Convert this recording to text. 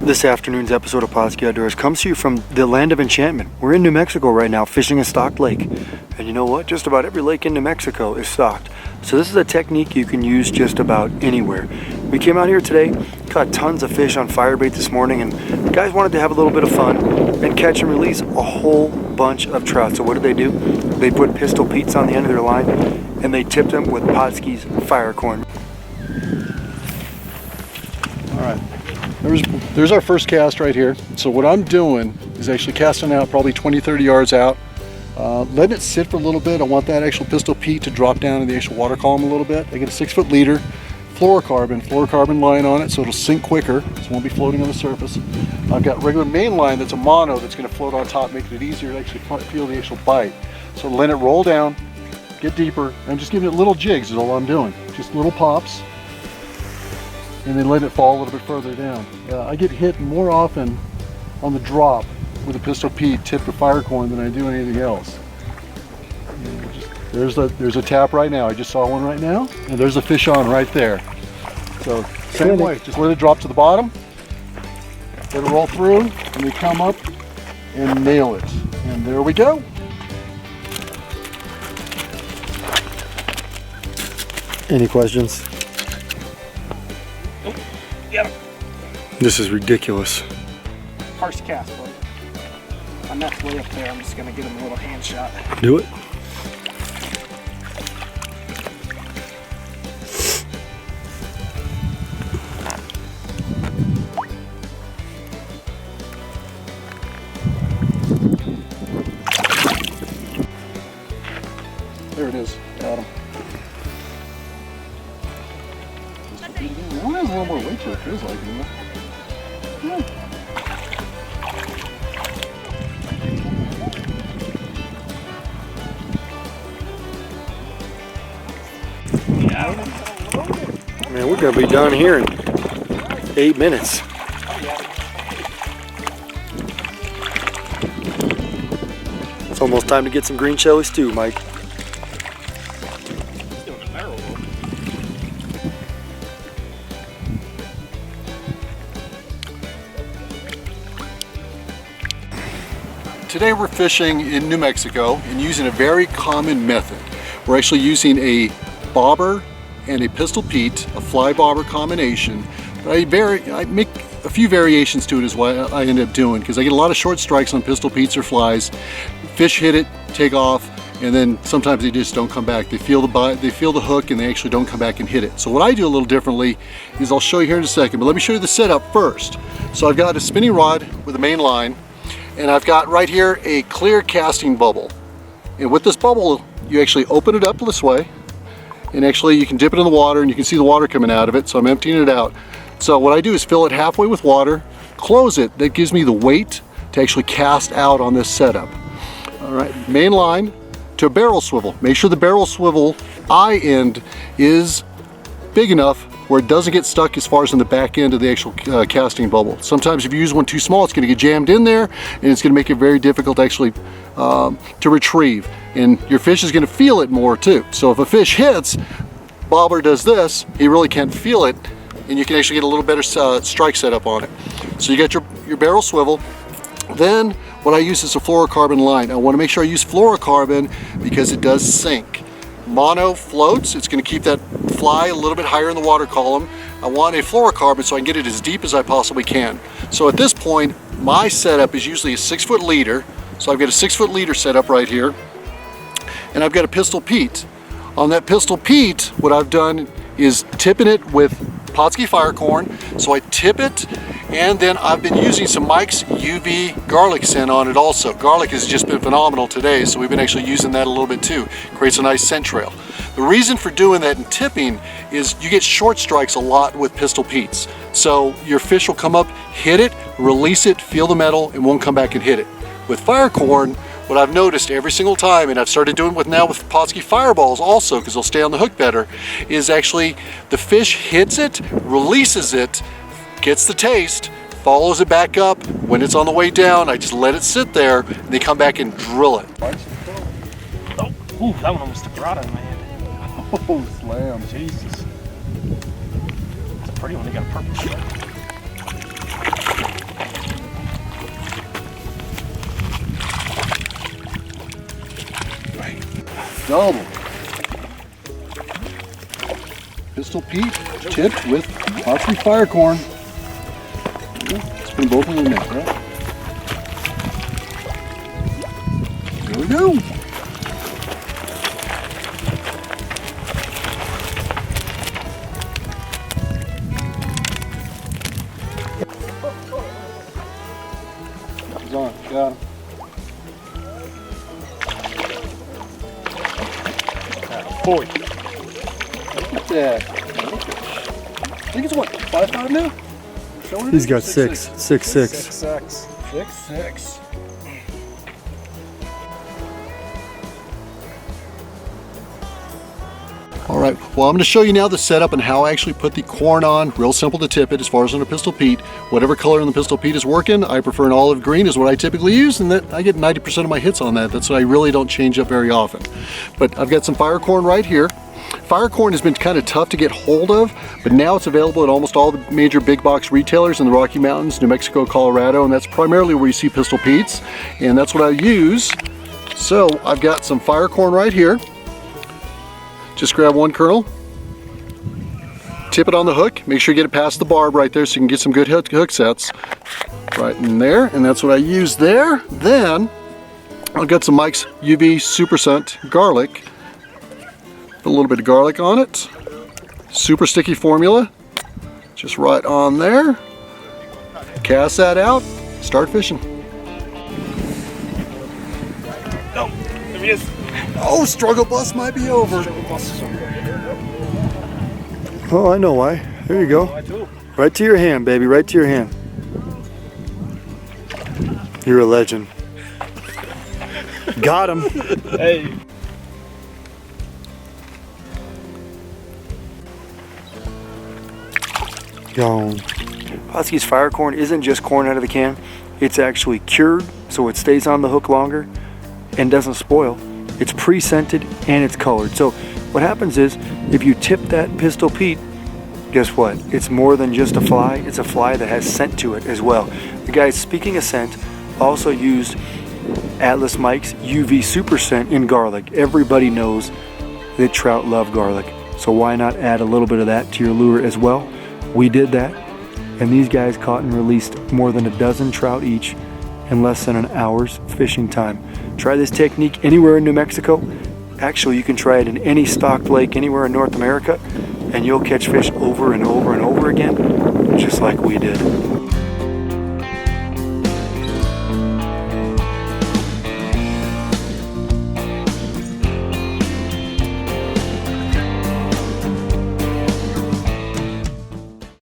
This afternoon's episode of Pautzke Outdoors comes to you from the land of enchantment. We're in New Mexico right now fishing a stocked lake. And you know what? Just about every lake in New Mexico is stocked. So this is a technique you can use just about anywhere. We came out here today, caught tons of fish on firebait this morning, and the guys wanted to have a little bit of fun and catch and release a whole bunch of trout. So what did they do? They put Pistol Pete's on the end of their line and they tipped them with Pautzke's fire corn. All right. There's our first cast right here. So what I'm doing is actually casting out probably 20-30 yards out, letting it sit for a little bit. I want that actual Pistol Pete to drop down in the actual water column a little bit. I get a 6-foot leader, fluorocarbon line on it so it'll sink quicker, so it won't be floating on the surface. I've got regular main line that's a mono that's going to float on top, making it easier to actually feel the actual bite. So let it roll down, get deeper, and I'm just giving it little jigs is all I'm doing. Just little pops. And then let it fall a little bit further down. I get hit more often on the drop with a Pistol Pete tipped with fire corn than I do anything else. There's a tap right now. I just saw one right now, and there's a fish on right there. So same way, just let it drop to the bottom, let it roll through, and they come up and nail it. And there we go. Any questions? Yep. This is ridiculous. First cast, buddy. My net's way up there. I'm just gonna get him a little hand shot. Do it. There it is. Got him. One has a little more weight to it, feels like, you know? Man, we're gonna be done here in 8 minutes. It's almost time to get some green chili stew, Mike. Today we're fishing in New Mexico and using a very common method. We're actually using a bobber and a Pistol Pete, a fly bobber combination. But I make a few variations to it is what I end up doing, because I get a lot of short strikes on Pistol Petes or flies. Fish hit it, take off, and then sometimes they just don't come back. They feel the bite, they feel the hook, and they actually don't come back and hit it. So what I do a little differently is I'll show you here in a second, but let me show you the setup first. So I've got a spinning rod with a main line, and I've got right here a clear casting bubble. And with this bubble, you actually open it up this way, and actually you can dip it in the water and you can see the water coming out of it, so I'm emptying it out. So what I do is fill it halfway with water, close it. That gives me the weight to actually cast out on this setup. All right, main line to a barrel swivel. Make sure the barrel swivel eye end is big enough where it doesn't get stuck as far as in the back end of the actual casting bubble. Sometimes if you use one too small, it's going to get jammed in there and it's going to make it very difficult actually to retrieve. And your fish is going to feel it more too. So if a fish hits, bobber does this, he really can't feel it, and you can actually get a little better strike setup on it. So you got your barrel swivel. Then what I use is a fluorocarbon line. I want to make sure I use fluorocarbon because it does sink. Mono floats, it's going to keep that fly a little bit higher in the water column. I want a fluorocarbon so I can get it as deep as I possibly can. So at this point, my setup is usually a 6-foot leader. So I've got a 6-foot leader set up right here, and I've got a Pistol Pete. On that Pistol Pete, what I've done is tipping it with Pautzke fire corn. So I tip it, and then I've been using some Mike's UV garlic scent on it also. Garlic has just been phenomenal today, so we've been actually using that a little bit too. Creates a nice scent trail. The reason for doing that and tipping is you get short strikes a lot with Pistol Petes. So your fish will come up, hit it, release it, feel the metal, and won't come back and hit it. With fire corn, what I've noticed every single time, and I've started doing it now with Pautzke fireballs also because they'll stay on the hook better, is actually the fish hits it, releases it, gets the taste, follows it back up. When it's on the way down, I just let it sit there, and they come back and drill it. Oh, ooh, that one almost took right out of my hand. Oh, slam. Jesus. It's a pretty one. They got a purple shell. double. Pistol Pete tipped with Pautzke fire corn. Let's put them both in the net, right? There we go. He's on, got him. Boy. Look at that. I think it's what, 5'5" now? Is that what it He's is? got 6'6". 6'6". 6'6". All right, well, I'm going to show you now the setup and how I actually put the corn on. Real simple to tip it as far as on a Pistol Pete. Whatever color in the Pistol Pete is working, I prefer an olive green is what I typically use, and that I get 90% of my hits on that. That's what I really don't change up very often. But I've got some fire corn right here. Fire corn has been kind of tough to get hold of, but now it's available at almost all the major big box retailers in the Rocky Mountains, New Mexico, Colorado, and that's primarily where you see Pistol Petes, and that's what I use. So I've got some fire corn right here. Just grab one kernel, tip it on the hook, make sure you get it past the barb right there so you can get some good hook sets right in there, and that's what I use there. Then I've got some Mike's UV Super Scent garlic. Put a little bit of garlic on it. Super sticky formula, just right on there. Cast that out, start fishing. Oh, there he is. Oh, struggle bus might be over. Oh, I know why. There you go. I do. Right to your hand, baby. Right to your hand. You're a legend. Got him. Hey. Gone. Pautzke's fire corn isn't just corn out of the can. It's actually cured, so it stays on the hook longer and doesn't spoil. It's pre-scented and it's colored. So what happens is, if you tip that Pistol Pete, guess what? It's more than just a fly. It's a fly that has scent to it as well. The guys, speaking of scent, also used Atlas Mike's UV Super Scent in garlic. Everybody knows that trout love garlic. So why not add a little bit of that to your lure as well? We did that, and these guys caught and released more than a dozen trout each in less than an hour's fishing time. Try this technique anywhere in New Mexico. Actually, you can try it in any stocked lake anywhere in North America, and you'll catch fish over and over and over again, just like we did.